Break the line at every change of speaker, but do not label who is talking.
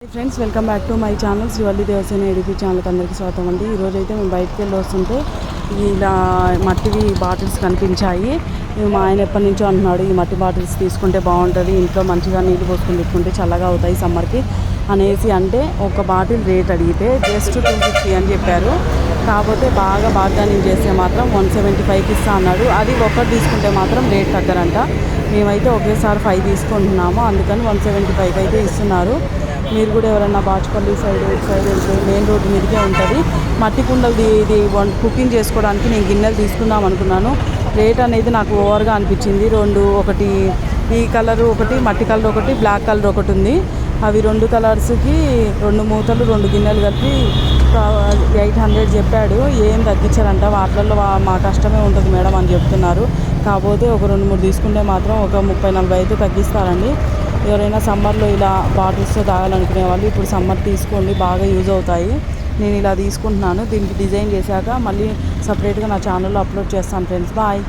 Friends welcome back to my channel Srivalli Devasena ADP ఛానల్కి అందరికీ స్వాగతం అండి. ఈరోజైతే మేము బయటకు వెళ్ళి వస్తుంటే ఇలా మట్టివి బాటిల్స్ కనిపించాయి. మా ఆయన ఎప్పటి నుంచో అంటున్నాడు ఈ మట్టి బాటిల్స్ తీసుకుంటే బాగుంటుంది, ఇంట్లో మంచిగా నీళ్ళు పోసుకొని పెట్టుకుంటే చల్లగా అవుతాయి సమ్మర్కి అనేసి. అంటే ఒక బాటిల్ రేట్ అడిగితే జస్ట్ 250 అని చెప్పారు. కాకపోతే బాగా బార్గెనింగ్ చేస్తే మాత్రం 175కి ఇస్తా అన్నాడు. అది ఒకటి తీసుకుంటే మాత్రం రేట్ తగ్గరంట. మేమైతే ఒకేసారి 5 తీసుకుంటున్నాము, అందుకని 175 అయితే ఇస్తున్నారు. మీరు కూడా ఎవరైనా బాచుపల్లి సైడ్ వెళ్తే మెయిన్ రోడ్డు మీదకే ఉంటుంది. మట్టి కుండలది ఇది కుకింగ్ చేసుకోవడానికి నేను గిన్నెలు తీసుకుందాం అనుకున్నాను. రేట్ అనేది నాకు ఓవర్గా అనిపించింది. ఒకటి ఈ కలర్ ఒకటి, మట్టి కలర్ ఒకటి, బ్లాక్ కలర్ ఒకటి ఉంది. అవి 2 కలర్స్కి 2 మూతలు 2 గిన్నెలు కలిపి 800 చెప్పాడు. ఏం తగ్గించారంట. వాటిల్లో మా కష్టమే ఉంటుంది మేడం అని చెప్తున్నారు. కాకపోతే ఒక 2-3 తీసుకుంటే మాత్రం ఒక 30-40 అయితే తగ్గిస్తారండి. ఎవరైనా సమ్మర్లో ఇలా బాటిల్స్తో తాగాలనుకునే వాళ్ళు ఇప్పుడు సమ్మర్ తీసుకోండి, బాగా యూజ్ అవుతాయి. నేను ఇలా తీసుకుంటున్నాను. దీనికి డిజైన్ చేశాక మళ్ళీ సపరేట్గా నా ఛానల్లో అప్లోడ్ చేస్తాను ఫ్రెండ్స్. బాయ్.